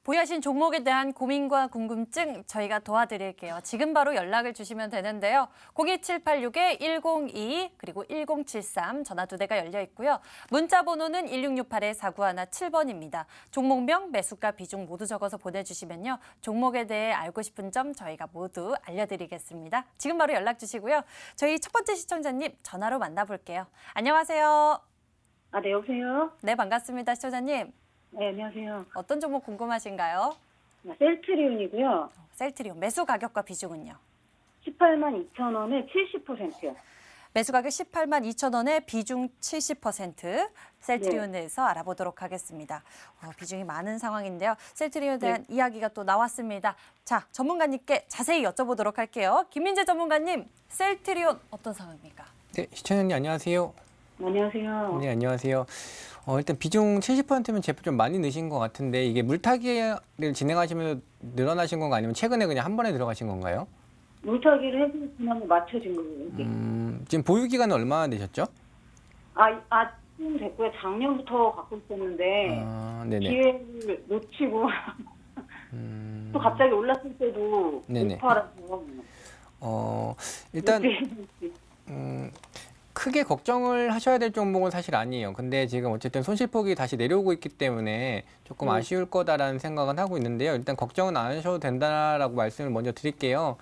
보유하신 종목에 대한 고민과 궁금증 저희가 도와드릴게요. 지금 바로 연락을 주시면 되는데요. 02786-1022 그리고 1073 전화 2대가 열려 있고요. 문자 번호는 1668-4917번입니다. 종목명, 매수가, 비중 모두 적어서 보내주시면요. 종목에 대해 알고 싶은 점 저희가 모두 알려드리겠습니다. 지금 바로 연락 주시고요. 저희 첫 번째 시청자님 전화로 만나볼게요. 안녕하세요. 네, 여보세요? 네, 반갑습니다. 시청자님. 네, 안녕하세요. 어떤 종목 궁금하신가요? 셀트리온이고요. 셀트리온 매수 가격과 비중은요? 182,000원에 70%요. 매수 가격 182,000원에 비중 70% 셀트리온에서 알아보도록 하겠습니다. 비중이 많은 상황인데요. 셀트리온에 대한 이야기가 또 나왔습니다. 자, 전문가님께 자세히 여쭤보도록 할게요. 김민재 전문가님, 셀트리온 어떤 상황입니까? 네, 시청자님 안녕하세요. 안녕하세요. 네, 안녕하세요. 일단 비중 70%면 제법 좀 많이 넣으신 것 같은데 이게 물타기를 진행하시면서 늘어나신 건가 아니면 최근에 그냥 한 번에 들어가신 건가요? 물타기를 해서 지난번 맞춰진 거예요. 이게. 지금 보유 기간은 얼마나 되셨죠? 지금 됐고요. 작년부터 갖고 있었는데 네네. 기회를 놓치고 또 갑자기 올랐을 때도 네네. 못 팔아서 일단 크게 걱정을 하셔야 될 종목은 사실 아니에요. 근데 지금 어쨌든 손실폭이 다시 내려오고 있기 때문에 조금 아쉬울 거다라는 생각은 하고 있는데요. 일단 걱정은 안 하셔도 된다라고 말씀을 먼저 드릴게요.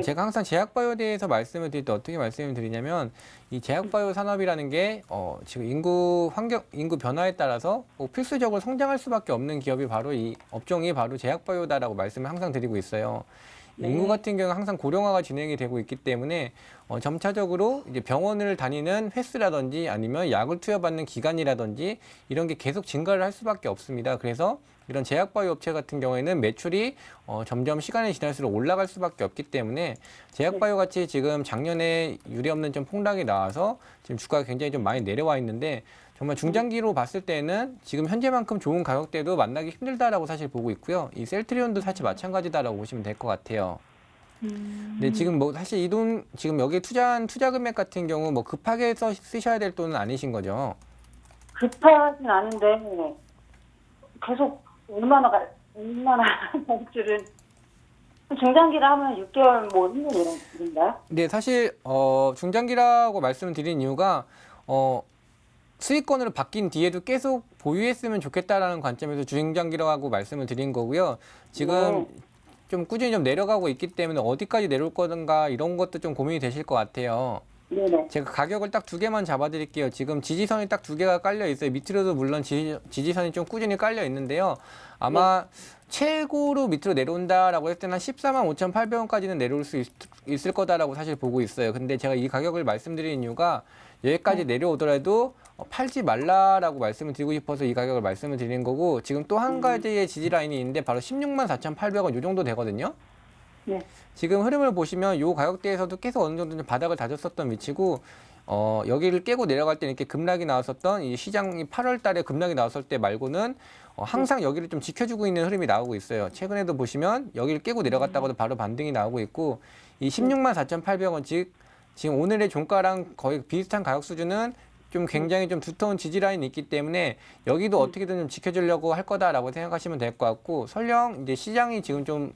제가 항상 제약바이오에 대해서 말씀을 드릴 때 어떻게 말씀을 드리냐면 이 제약바이오 산업이라는 게 지금 인구 변화에 따라서 필수적으로 성장할 수밖에 없는 기업이 바로 이 업종이 바로 제약바이오다라고 말씀을 항상 드리고 있어요. 인구 같은 경우는 항상 고령화가 진행이 되고 있기 때문에 점차적으로 이제 병원을 다니는 횟수라든지 아니면 약을 투여받는 기간이라든지 이런 게 계속 증가를 할 수밖에 없습니다. 그래서 이런 제약바이오 업체 같은 경우에는 매출이 점점 시간이 지날수록 올라갈 수밖에 없기 때문에 제약바이오 같이 지금 작년에 유례없는 좀 폭락이 나와서 지금 주가가 굉장히 좀 많이 내려와 있는데 정말 중장기로 봤을 때는 지금 현재만큼 좋은 가격대도 만나기 힘들다라고 사실 보고 있고요. 이 셀트리온도 사실 마찬가지다라고 보시면 될 것 같아요. 근데 지금 뭐 사실 이 돈 지금 여기에 투자한 투자 금액 같은 경우 뭐 급하게 쓰셔야 될 돈은 아니신 거죠? 급하진 않은데 계속 얼마나 갈지를 중장기라 하면 6개월 뭐 1년 이런 건가요? 네, 사실 중장기라고 말씀을 드린 이유가 수익권으로 바뀐 뒤에도 계속 보유했으면 좋겠다라는 관점에서 중장기라고 말씀을 드린 거고요. 지금 좀 꾸준히 좀 내려가고 있기 때문에 어디까지 내려올 거든가 이런 것도 좀 고민이 되실 것 같아요. 네네. 제가 가격을 딱 2개만 잡아드릴게요. 지금 지지선이 딱 2개가 깔려 있어요. 밑으로도 물론 지지선이 좀 꾸준히 깔려 있는데요. 아마 최고로 밑으로 내려온다라고 했을 때는 한 145,800원까지는 내려올 수 있을 거다라고 사실 보고 있어요. 근데 제가 이 가격을 말씀드리는 이유가 여기까지 내려오더라도 팔지 말라라고 말씀을 드리고 싶어서 이 가격을 말씀을 드리는 거고 지금 또 한 가지의 지지 라인이 있는데 바로 164,800원 이 정도 되거든요. 네. 지금 흐름을 보시면 이 가격대에서도 계속 어느 정도 좀 바닥을 다졌었던 위치고 여기를 깨고 내려갈 때 이렇게 급락이 나왔었던 이 시장이 8월 달에 급락이 나왔을 때 말고는 항상 여기를 좀 지켜주고 있는 흐름이 나오고 있어요. 최근에도 보시면 여기를 깨고 내려갔다고도 바로 반등이 나오고 있고 이 164,800원 즉 지금 오늘의 종가랑 거의 비슷한 가격 수준은 좀 굉장히 좀 두터운 지지 라인이 있기 때문에 여기도 어떻게든 좀 지켜주려고 할 거다라고 생각하시면 될 것 같고 설령 이제 시장이 지금 좀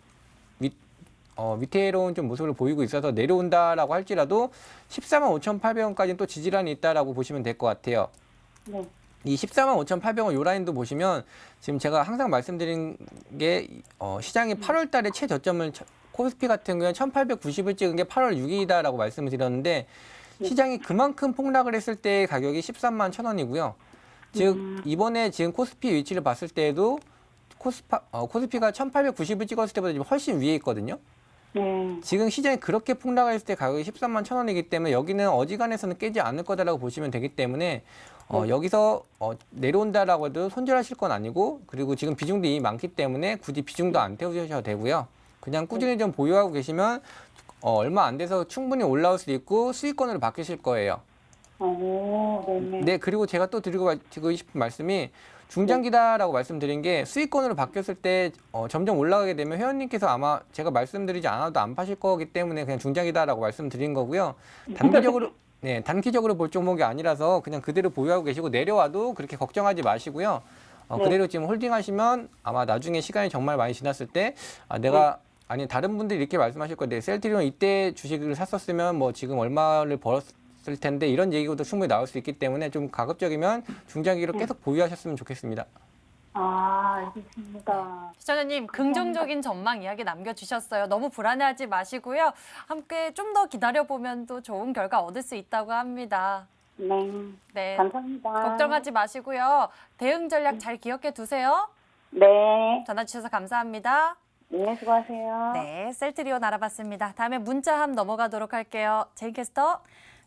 위태로운 좀 모습을 보이고 있어서 내려온다라고 할지라도 145,800원까지는 또 지지란이 있다라고 보시면 될 것 같아요. 네. 이 145,800원 요 라인도 보시면 지금 제가 항상 말씀드린 게 시장이 8월 달에 최저점을 코스피 같은 경우는 1,890을 찍은 게 8월 6일이다라고 말씀을 드렸는데 시장이 그만큼 폭락을 했을 때의 가격이 131,000원이고요. 즉 이번에 지금 코스피 위치를 봤을 때에도 코스피가 1,890을 찍었을 때보다 지금 훨씬 위에 있거든요. 지금 시장이 그렇게 폭락했을 때 가격이 131,000원이기 때문에 여기는 어지간해서는 깨지 않을 거다라고 보시면 되기 때문에 여기서 내려온다라고 해도 손절하실 건 아니고 그리고 지금 비중도 이미 많기 때문에 굳이 비중도 안 태우셔도 되고요. 그냥 꾸준히 좀 보유하고 계시면 얼마 안 돼서 충분히 올라올 수 있고 수익권으로 바뀌실 거예요. 네네. 네, 그리고 제가 또 드리고 싶은 말씀이 중장기다라고 말씀드린 게 수익권으로 바뀌었을 때 점점 올라가게 되면 회원님께서 아마 제가 말씀드리지 않아도 안 파실 거기 때문에 그냥 중장기다라고 말씀드린 거고요. 단기적으로 볼 종목이 아니라서 그냥 그대로 보유하고 계시고 내려와도 그렇게 걱정하지 마시고요. 네. 그대로 지금 홀딩하시면 아마 나중에 시간이 정말 많이 지났을 때 내가 아니 다른 분들이 이렇게 말씀하실 건데 셀트리온 이때 주식을 샀었으면 뭐 지금 얼마를 벌었을 텐데 이런 얘기도 충분히 나올 수 있기 때문에 좀 가급적이면 중장기로 계속 보유하셨으면 좋겠습니다. 알겠습니다. 시청자님 긍정적인 전망 이야기 남겨주셨어요. 너무 불안해하지 마시고요. 함께 좀 더 기다려보면 또 좋은 결과 얻을 수 있다고 합니다. 네. 네, 감사합니다. 걱정하지 마시고요. 대응 전략 잘 기억해 두세요. 네. 전화 주셔서 감사합니다. 네, 수고하세요. 네, 셀트리온 알아봤습니다. 다음에 문자함 넘어가도록 할게요. 제이캐스터.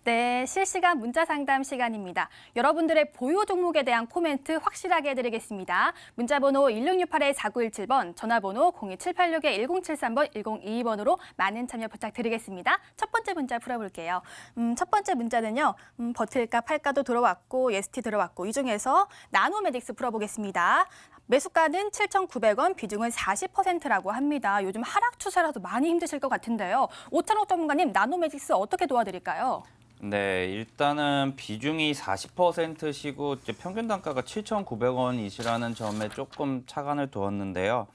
네, 실시간 문자 상담 시간입니다. 여러분들의 보유 종목에 대한 코멘트 확실하게 해드리겠습니다. 문자번호 1668-4917번, 전화번호 02786-1073번, 1022번으로 많은 참여 부탁드리겠습니다. 첫 번째 문자 풀어볼게요. 첫 번째 문자는요, 버틸까 팔까도 들어왔고, 예스티 들어왔고, 이 중에서 나노메딕스 풀어보겠습니다. 매수가는 7,900원, 비중은 40%라고 합니다. 요즘 하락 추세라서 많이 힘드실 것 같은데요. 오찬옥 전문가님, 나노메딕스 어떻게 도와드릴까요? 네, 일단은 비중이 40%시고 이제 평균 단가가 7,900원이시라는 점에 조금 차관을 두었는데요.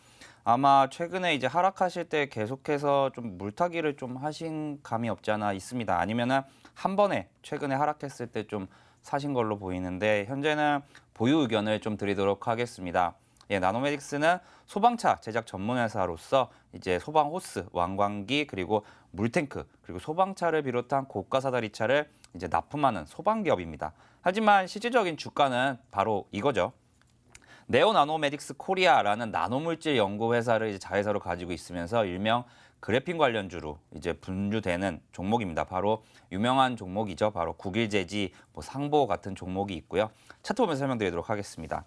아마 최근에 이제 하락하실 때 계속해서 좀 물타기를 좀 하신 감이 없지 않아 있습니다. 아니면은 한 번에 최근에 하락했을 때 좀 사신 걸로 보이는데 현재는 보유 의견을 좀 드리도록 하겠습니다. 예, 나노메딕스는 소방차 제작 전문 회사로서 이제 소방 호스, 왕관기 그리고 물탱크 그리고 소방차를 비롯한 고가 사다리차를 이제 납품하는 소방 기업입니다. 하지만 실질적인 주가는 바로 이거죠. 네오나노메딕스 코리아라는 나노물질 연구 회사를 이제 자회사로 가지고 있으면서 일명 그래핀 관련주로 이제 분류되는 종목입니다. 바로 유명한 종목이죠. 바로 국일제지, 상보 같은 종목이 있고요. 차트 보면서 설명드리도록 하겠습니다.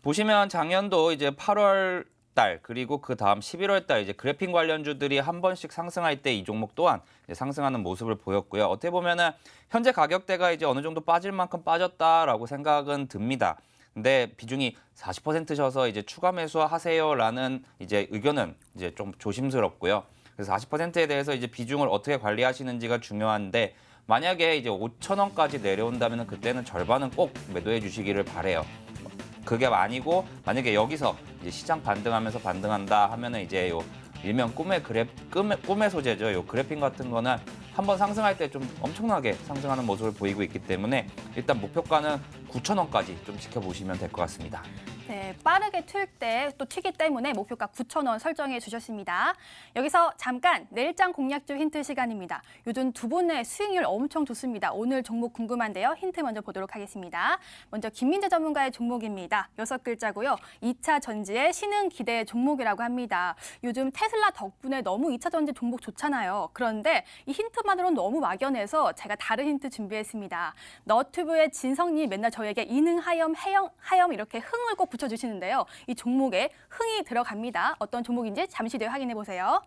보시면 작년도 이제 8월 달 그리고 그 다음 11월 달 이제 그래핀 관련주들이 한 번씩 상승할 때 이 종목 또한 이제 상승하는 모습을 보였고요. 어떻게 보면은 현재 가격대가 이제 어느 정도 빠질 만큼 빠졌다라고 생각은 듭니다. 근데 비중이 40%셔서 이제 추가 매수하세요라는 이제 의견은 이제 좀 조심스럽고요. 그래서 40%에 대해서 이제 비중을 어떻게 관리하시는지가 중요한데 만약에 이제 5,000원까지 내려온다면 그때는 절반은 꼭 매도해 주시기를 바래요. 그게 아니고 만약에 여기서 이제 시장 반등하면서 반등한다 하면은 이제 요 일명 꿈의 소재죠. 요 그래핀 같은 거는 한번 상승할 때 좀 엄청나게 상승하는 모습을 보이고 있기 때문에 일단 목표가는 9,000원까지 좀 지켜보시면 될 것 같습니다. 네, 빠르게 튈 때 또 튀기 때문에 목표가 9,000원 설정해 주셨습니다. 여기서 잠깐 내일장 공략주 힌트 시간입니다. 요즘 두 분의 수익률 엄청 좋습니다. 오늘 종목 궁금한데요. 힌트 먼저 보도록 하겠습니다. 먼저 김민재 전문가의 종목입니다. 6글자고요. 2차 전지의 신흥 기대 종목이라고 합니다. 요즘 테슬라 덕분에 너무 2차 전지 종목 좋잖아요. 그런데 이 힌트만으로는 너무 막연해서 제가 다른 힌트 준비했습니다. 너튜브의 진성님 맨날 저에게 이능 하염 이렇게 흥을 꼭 붙여주시는데요. 이 종목에 흥이 들어갑니다. 어떤 종목인지 잠시 뒤에 확인해 보세요.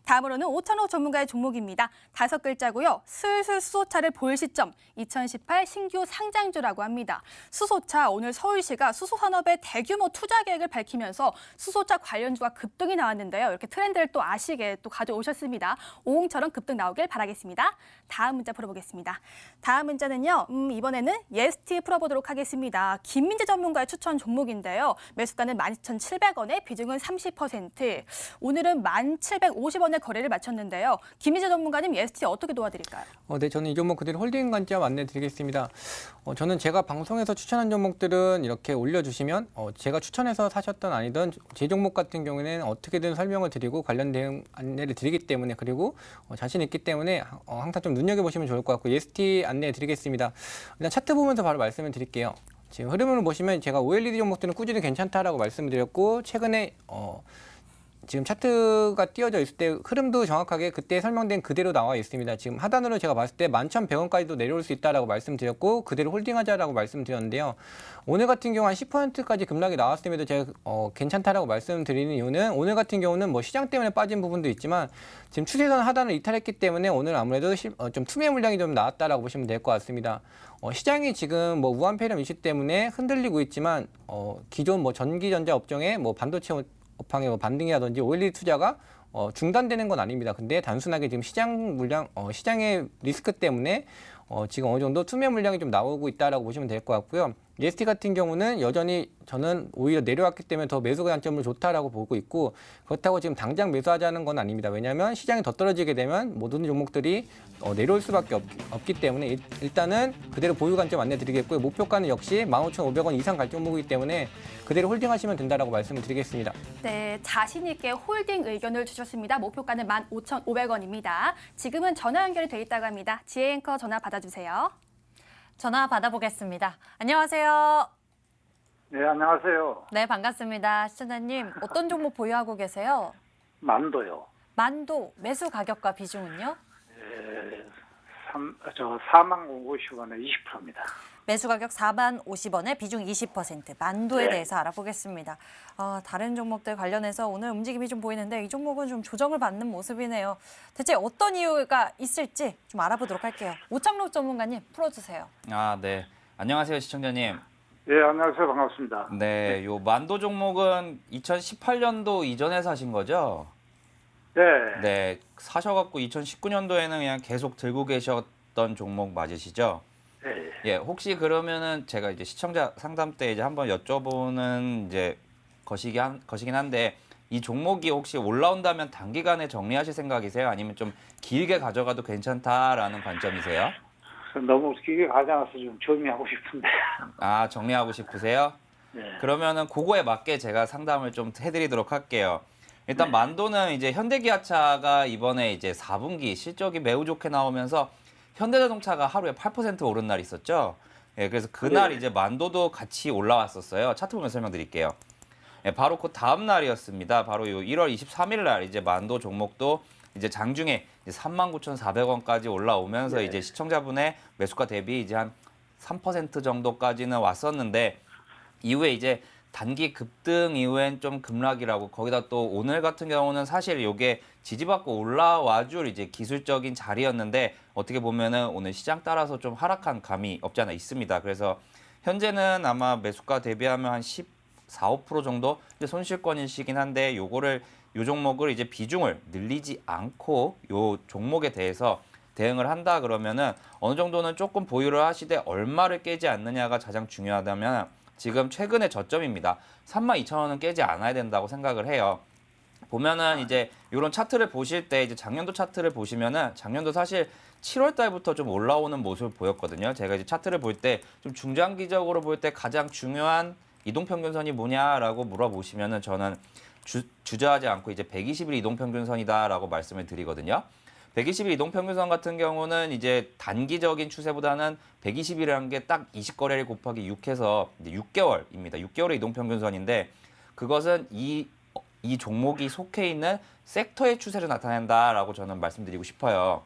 다음으로는 오찬옥 전문가의 종목입니다. 5글자고요. 슬슬 수소차를 볼 시점 2018 신규 상장주라고 합니다. 수소차 오늘 서울시가 수소산업에 대규모 투자 계획을 밝히면서 수소차 관련주가 급등이 나왔는데요. 이렇게 트렌드를 또 아시게 또 가져오셨습니다. 오홍처럼 급등 나오길 바라겠습니다. 다음 문자 풀어보겠습니다. 다음 문자는요. 이번에는 예스티 풀어보도록 하겠습니다. 김민재 전문가의 추천 종목인데요. 매수가는 12,700원에 비중은 30%. 오늘은 1,750원에 거래를 마쳤는데요. 김민재 전문가님 예스티 어떻게 도와드릴까요? 네, 저는 이 종목 그대로 홀딩 관점 안내드리겠습니다. 저는 제가 방송에서 추천한 종목들은 이렇게 올려주시면 제가 추천해서 사셨던 아니든 제 종목 같은 경우에는 어떻게든 설명을 드리고 관련 대응 안내를 드리기 때문에 그리고 자신 있기 때문에 항상 좀 눈여겨보시면 좋을 것 같고 예스티 안내드리겠습니다. 일단 차트 보면서 바로 말씀을 드릴게요. 지금 흐름을 보시면 제가 OLED 종목들은 꾸준히 괜찮다라고 말씀을 드렸고 최근에 지금 차트가 띄어져 있을 때 흐름도 정확하게 그때 설명된 그대로 나와 있습니다. 지금 하단으로 제가 봤을 때 11,100원까지도 내려올 수 있다라고 말씀드렸고 그대로 홀딩하자라고 말씀드렸는데요. 오늘 같은 경우 한 10%까지 급락이 나왔음에도 제가 괜찮다라고 말씀드리는 이유는 오늘 같은 경우는 뭐 시장 때문에 빠진 부분도 있지만 지금 추세선 하단을 이탈했기 때문에 오늘 아무래도 좀 투매 물량이 좀 나왔다라고 보시면 될 것 같습니다. 시장이 지금 뭐 우한 폐렴 이슈 때문에 흔들리고 있지만 기존 뭐 전기전자 업종의 뭐 반도체 업황의 뭐 반등이라든지 OLED 투자가 중단되는 건 아닙니다. 근데 단순하게 지금 시장 물량, 시장의 리스크 때문에 지금 어느 정도 투매 물량이 좀 나오고 있다라고 보시면 될 것 같고요. EST 같은 경우는 여전히 저는 오히려 내려왔기 때문에 더 매수 관점을 좋다라고 보고 있고 그렇다고 지금 당장 매수하자는 건 아닙니다. 왜냐하면 시장이 더 떨어지게 되면 모든 종목들이 내려올 수밖에 없기 때문에 일단은 그대로 보유 관점 안내드리겠고요. 목표가는 역시 15,500원 이상 갈 종목이기 때문에 그대로 홀딩하시면 된다라고 말씀을 드리겠습니다. 네, 자신 있게 홀딩 의견을 주셨습니다. 목표가는 15,500원입니다. 지금은 전화 연결이 돼 있다고 합니다. 지혜 앵커 전화 받아주세요. 전화 받아보겠습니다. 안녕하세요. 네, 안녕하세요. 네, 반갑습니다. 시청자님, 어떤 종목 보유하고 계세요? 만도요. 만도 매수 가격과 비중은요? 4만 50원에 20%입니다. 매수 가격 4만 50원에 비중 20%, 만도에 네. 대해서 알아보겠습니다. 다른 종목들 관련해서 오늘 움직임이 좀 보이는데 이 종목은 좀 조정을 받는 모습이네요. 대체 어떤 이유가 있을지 좀 알아보도록 할게요. 오창록 전문가님 풀어주세요. 아, 네. 안녕하세요, 시청자님. 예, 안녕하세요. 반갑습니다. 네, 요 만도 종목은 2018년도 이전에 사신 거죠? 네. 네, 사셔갖고 2019년도에는 그냥 계속 들고 계셨던 종목 맞으시죠? 네. 예, 혹시 그러면은 제가 이제 시청자 상담 때 이제 한번 여쭤보는 이제 것이긴 한데 이 종목이 혹시 올라온다면 단기간에 정리하실 생각이세요? 아니면 좀 길게 가져가도 괜찮다라는 관점이세요? 너무 길게 가지 않아서 좀 정리하고 싶은데. 아, 정리하고 싶으세요? 네. 그러면은 그거에 맞게 제가 상담을 좀 해드리도록 할게요. 일단 만도는 이제 현대기아차가 이번에 이제 4분기 실적이 매우 좋게 나오면서 현대자동차가 하루에 8% 오른 날이 있었죠. 예, 그래서 그날 네. 이제 만도도 같이 올라왔었어요. 차트 보면 설명드릴게요. 예, 바로 그 다음 날이었습니다. 바로 요 1월 23일 날 이제 만도 종목도 이제 장중에 39,400원까지 올라오면서 네. 이제 시청자분의 매수가 대비 이제 한 3% 정도까지는 왔었는데 이후에 이제 단기 급등 이후엔 좀 급락이라고 거기다 또 오늘 같은 경우는 사실 이게 지지받고 올라와 줄 이제 기술적인 자리였는데 어떻게 보면은 오늘 시장 따라서 좀 하락한 감이 없지 않아 있습니다. 그래서 현재는 아마 매수가 대비하면 한 14, 5% 정도 이제 손실권이시긴 한데 요거를 요 종목을 이제 비중을 늘리지 않고 요 종목에 대해서 대응을 한다 그러면은 어느 정도는 조금 보유를 하시되 얼마를 깨지 않느냐가 가장 중요하다면 지금 최근의 저점입니다. 32,000원은 깨지 않아야 된다고 생각을 해요. 보면은 이제 이런 차트를 보실 때 이제 작년도 차트를 보시면은 작년도 사실 7월 달부터 좀 올라오는 모습을 보였거든요. 제가 이제 차트를 볼 때 좀 중장기적으로 볼 때 가장 중요한 이동평균선이 뭐냐라고 물어보시면은 저는 주저하지 않고 이제 120일 이동평균선이다라고 말씀을 드리거든요. 120일 이동평균선 같은 경우는 이제 단기적인 추세보다는 120일이라는 게 딱 20거래일 곱하기 6해서 이제 6개월입니다. 6개월의 이동평균선인데 그것은 이 종목이 속해 있는 섹터의 추세를 나타낸다라고 저는 말씀드리고 싶어요.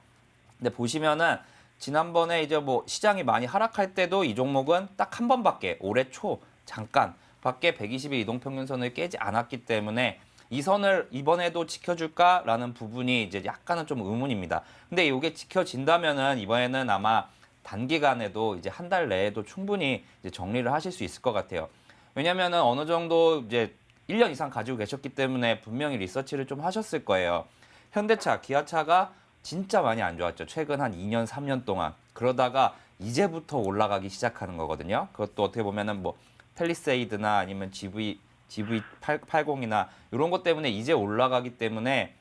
근데 보시면은 지난번에 이제 뭐 시장이 많이 하락할 때도 이 종목은 딱 한 번밖에 올해 초 잠깐 밖에 120일 이동평균선을 깨지 않았기 때문에 이 선을 이번에도 지켜줄까라는 부분이 이제 약간은 좀 의문입니다. 근데 이게 지켜진다면은 이번에는 아마 단기간에도 이제 한 달 내에도 충분히 이제 정리를 하실 수 있을 것 같아요. 왜냐면은 어느 정도 이제 1년 이상 가지고 계셨기 때문에 분명히 리서치를 좀 하셨을 거예요. 현대차, 기아차가 진짜 많이 안 좋았죠. 최근 한 2년, 3년 동안. 그러다가 이제부터 올라가기 시작하는 거거든요. 그것도 어떻게 보면은 뭐 팰리세이드나 아니면 GV80이나 이런 것 때문에 이제 올라가기 때문에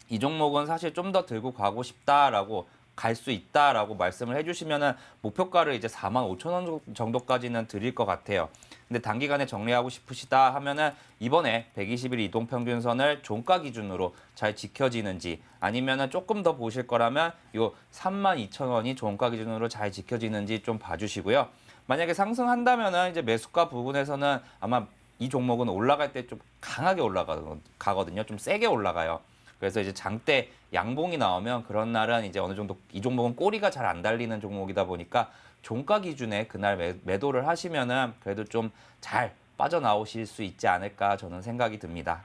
이 종목은 사실 좀 더 들고 가고 싶다라고 갈 수 있다라고 말씀을 해주시면은 목표가를 이제 45,000원 정도까지는 드릴 것 같아요. 근데 단기간에 정리하고 싶으시다 하면은 이번에 120일 이동평균선을 종가 기준으로 잘 지켜지는지 아니면은 조금 더 보실 거라면 요 32,000원이 종가 기준으로 잘 지켜지는지 좀 봐주시고요. 만약에 상승한다면은 이제 매수가 부분에서는 아마 이 종목은 올라갈 때 좀 강하게 올라가거든요. 좀 세게 올라가요. 그래서 이제 장대 양봉이 나오면 그런 날은 이제 어느 정도 이 종목은 꼬리가 잘 안 달리는 종목이다 보니까 종가 기준에 그날 매도를 하시면은 그래도 좀 잘 빠져나오실 수 있지 않을까 저는 생각이 듭니다.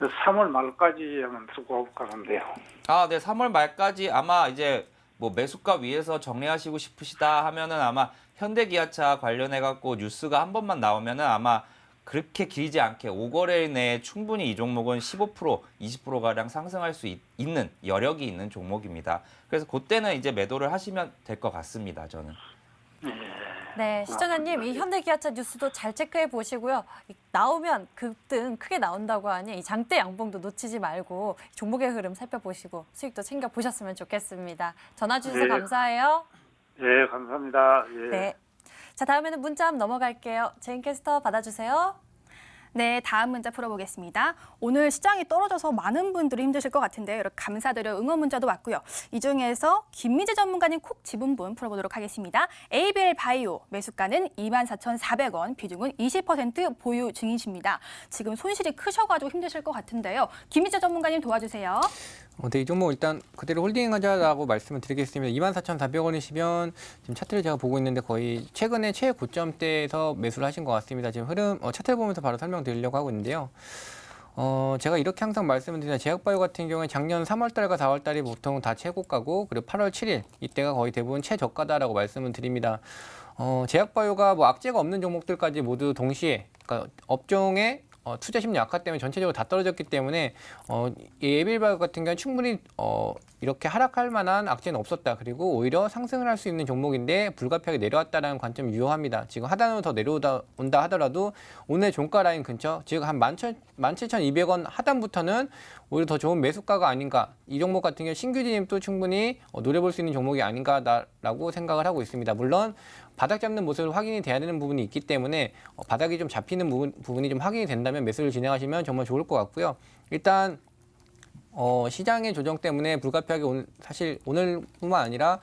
3월 말까지 하면 들고 가는데요. 아, 네, 3월 말까지 아마 이제 뭐 매수가 위에서 정리하시고 싶으시다 하면은 아마 현대기아차 관련해 갖고 뉴스가 한 번만 나오면은 아마 그렇게 길지 않게 5거래일 내에 충분히 이 종목은 15%, 20%가량 상승할 수 있는 여력이 있는 종목입니다. 그래서 그때는 이제 매도를 하시면 될 것 같습니다. 저는. 예. 네, 시청자님 이 현대기아차 뉴스도 잘 체크해 보시고요. 나오면 급등 크게 나온다고 하니 이 장대 양봉도 놓치지 말고 종목의 흐름 살펴보시고 수익도 챙겨 보셨으면 좋겠습니다. 전화 주셔서 네. 감사해요. 예, 감사합니다. 예. 네. 자, 다음에는 문자 한번 넘어갈게요. 제인 캐스터 받아주세요. 네, 다음 문자 풀어보겠습니다. 오늘 시장이 떨어져서 많은 분들이 힘드실 것 같은데요. 이렇게 감사드려 응원 문자도 왔고요. 이 중에서 김미재 전문가님 콕 집은 분 풀어보도록 하겠습니다. ABL 바이오 매수가는 24,400원, 비중은 20% 보유 중이십니다. 지금 손실이 크셔가지고 힘드실 것 같은데요. 김미재 전문가님 도와주세요. 네, 이 종목 일단 그대로 홀딩하자라고 말씀을 드리겠습니다. 24,400원이시면 지금 차트를 제가 보고 있는데 거의 최근에 최고점대에서 매수를 하신 것 같습니다. 지금 흐름 차트를 보면서 바로 설명드리려고 하고 있는데요. 제가 이렇게 항상 말씀을 드리는 제약바이오 같은 경우에 작년 3월달과 4월달이 보통 다 최고가고 그리고 8월 7일 이때가 거의 대부분 최저가다라고 말씀을 드립니다. 제약바이오가 뭐 악재가 없는 종목들까지 모두 동시에 그러니까 업종의 투자 심리 악화 때문에 전체적으로 다 떨어졌기 때문에 이 에빌바이오 같은 경우는 충분히 이렇게 하락할 만한 악재는 없었다. 그리고 오히려 상승을 할 수 있는 종목인데 불가피하게 내려왔다는 관점이 유효합니다. 지금 하단으로 더 내려온다 하더라도 오늘 종가 라인 근처 즉 한 17,200원 하단부터는 오히려 더 좋은 매수가가 아닌가. 이 종목 같은 경우 신규 진입도 충분히 노려볼 수 있는 종목이 아닌가라고 생각을 하고 있습니다. 물론 바닥 잡는 모습을 확인이 돼야 되는 부분이 있기 때문에 바닥이 좀 잡히는 부분이 좀 확인이 된다면 매수를 진행하시면 정말 좋을 것 같고요. 일단 시장의 조정 때문에 불가피하게 사실 오늘뿐만 아니라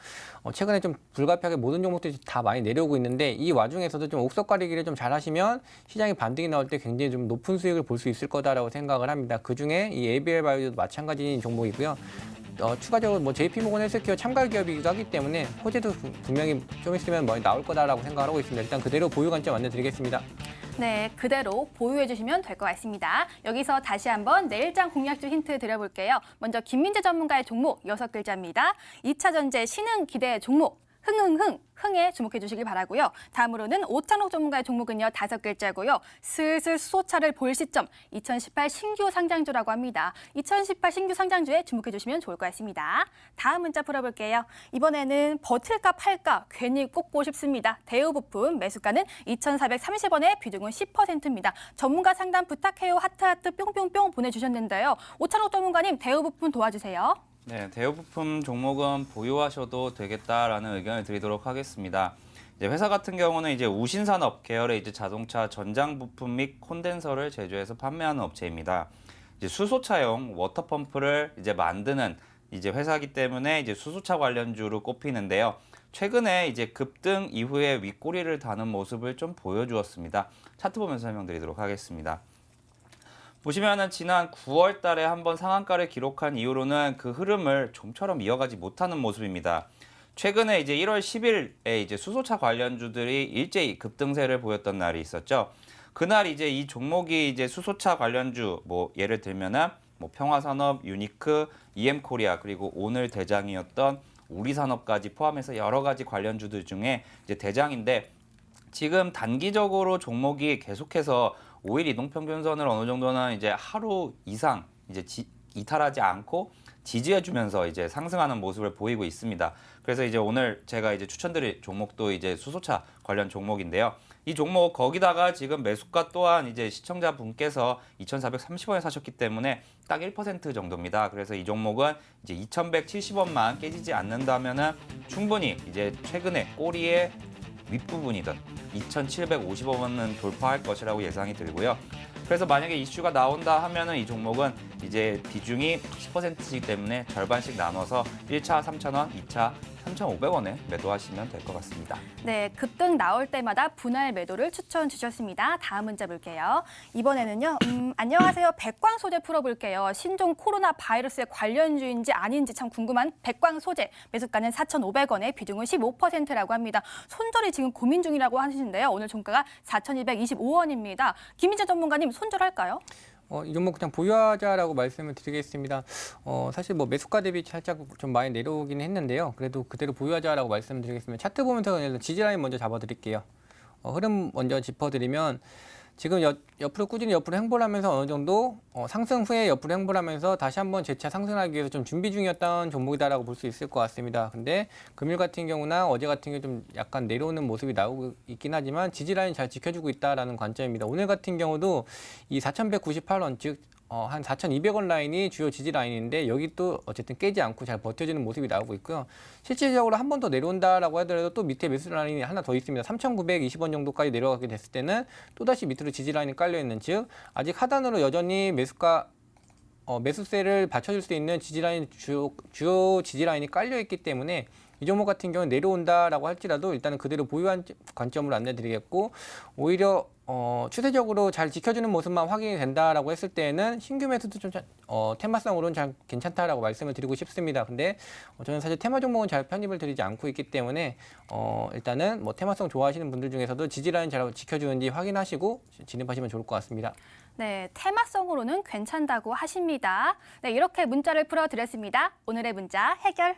최근에 좀 불가피하게 모든 종목들이 다 많이 내려오고 있는데 이 와중에서도 좀 옥석 가리기를 좀 잘 하시면 시장이 반등이 나올 때 굉장히 좀 높은 수익을 볼 수 있을 거다라고 생각을 합니다. 그중에 이 ABL 바이오도 마찬가지인 종목이고요. 추가적으로 뭐 JP모건 헬스케어 참가 기업이기도 하기 때문에 호재도 분명히 좀 있으면 많이 나올 거다라고 생각을 하고 있습니다. 일단 그대로 보유 관점 안내드리겠습니다. 네, 그대로 보유해 주시면 될 것 같습니다. 여기서 다시 한번 내일장 공략주 힌트 드려볼게요. 먼저 김민재 전문가의 종목 6글자입니다. 2차 전지 신흥 기대 종목 흥에 주목해 주시길 바라고요. 다음으로는 오창록 전문가의 종목은요 5글자고요. 슬슬 수소차를 볼 시점 2018 신규 상장주라고 합니다. 2018 신규 상장주에 주목해 주시면 좋을 것 같습니다. 다음 문자 풀어볼게요. 이번에는 버틸까 팔까 괜히 꼽고 싶습니다. 대우부품 매수가는 2,430원에 비중은 10%입니다. 전문가 상담 부탁해요 하트 뿅뿅뿅 보내주셨는데요. 오창록 전문가님 대우부품 도와주세요. 네, 대우부품 종목은 보유하셔도 되겠다라는 의견을 드리도록 하겠습니다. 이제 회사 같은 경우는 이제 우신산업 계열의 이제 자동차 전장 부품 및 콘덴서를 제조해서 판매하는 업체입니다. 이제 수소차용 워터펌프를 이제 만드는 이제 회사이기 때문에 이제 수소차 관련주로 꼽히는데요. 최근에 이제 급등 이후에 윗꼬리를 다는 모습을 좀 보여주었습니다. 차트 보면서 설명드리도록 하겠습니다. 보시면은 지난 9월 달에 한번 상한가를 기록한 이후로는 그 흐름을 좀처럼 이어가지 못하는 모습입니다. 최근에 이제 1월 10일에 이제 수소차 관련주들이 일제히 급등세를 보였던 날이 있었죠. 그날 이제 이 종목이 이제 수소차 관련주 뭐 예를 들면은 뭐 평화산업, 유니크, EM코리아 그리고 오늘 대장이었던 우리산업까지 포함해서 여러 가지 관련주들 중에 이제 대장인데 지금 단기적으로 종목이 계속해서 5일 이동평균선을 어느 정도는 이제 하루 이상 이제 이탈하지 않고 지지해주면서 이제 상승하는 모습을 보이고 있습니다. 그래서 이제 오늘 제가 이제 추천드릴 종목도 이제 수소차 관련 종목인데요. 이 종목 거기다가 지금 매수가 또한 이제 시청자분께서 2,430원에 사셨기 때문에 딱 1% 정도입니다. 그래서 이 종목은 이제 2,170원만 깨지지 않는다면은 충분히 이제 최근에 꼬리에 윗부분이든 2,750원은 돌파할 것이라고 예상이 들고요. 그래서 만약에 이슈가 나온다 하면은 이 종목은 이제 비중이 10%이기 때문에 절반씩 나눠서 1차 3,000원, 2차 3,500원에 매도하시면 될 것 같습니다. 네, 급등 나올 때마다 분할 매도를 추천 주셨습니다. 다음 문자 볼게요. 이번에는요. 안녕하세요. 백광 소재 풀어볼게요. 신종 코로나 바이러스의 관련주인지 아닌지 참 궁금한 백광 소재. 매수가는 4,500원에 비중은 15%라고 합니다. 손절이 지금 고민 중이라고 하시는데요. 오늘 종가가 4,225원입니다. 김민재 전문가님 손절할까요? 이 종목 그냥 보유하자라고 말씀을 드리겠습니다. 사실 뭐 매수가 대비 살짝 좀 많이 내려오긴 했는데요. 그래도 그대로 보유하자라고 말씀을 드리겠습니다. 차트 보면서 지지라인 먼저 잡아드릴게요. 흐름 먼저 짚어드리면 지금 옆으로 꾸준히 옆으로 횡보를 하면서 어느 정도 상승 후에 옆으로 행보를 하면서 다시 한번 재차 상승하기 위해서 좀 준비 중이었던 종목이다라고 볼 수 있을 것 같습니다. 근데 금일 같은 경우나 어제 같은 경우 좀 약간 내려오는 모습이 나오고 있긴 하지만 지지라인 잘 지켜주고 있다라는 관점입니다. 오늘 같은 경우도 이 4,198원 즉 한 4,200원 라인이 주요 지지 라인인데 여기 또 어쨌든 깨지 않고 잘 버텨주는 모습이 나오고 있고요. 실질적으로 한 번 더 내려온다라고 하더라도 또 밑에 매수 라인이 하나 더 있습니다. 3,920원 정도까지 내려가게 됐을 때는 또다시 밑으로 지지 라인이 깔려 있는 즉 아직 하단으로 여전히 매수세를 받쳐줄 수 있는 지지 라인 주요 지지 라인이 깔려 있기 때문에 이 종목 같은 경우는 내려온다라고 할지라도 일단은 그대로 보유한 관점으로 안내드리겠고 오히려 추세적으로 잘 지켜주는 모습만 확인이 된다라고 했을 때에는 신규 매수도 좀 테마성으로는 잘 괜찮다라고 말씀을 드리고 싶습니다. 근데 저는 사실 테마 종목은 잘 편입을 드리지 않고 있기 때문에 일단은 뭐 테마성 좋아하시는 분들 중에서도 지지라인 잘 지켜주는지 확인하시고 진입하시면 좋을 것 같습니다. 네, 테마성으로는 괜찮다고 하십니다. 네, 이렇게 문자를 풀어드렸습니다. 오늘의 문자 해결.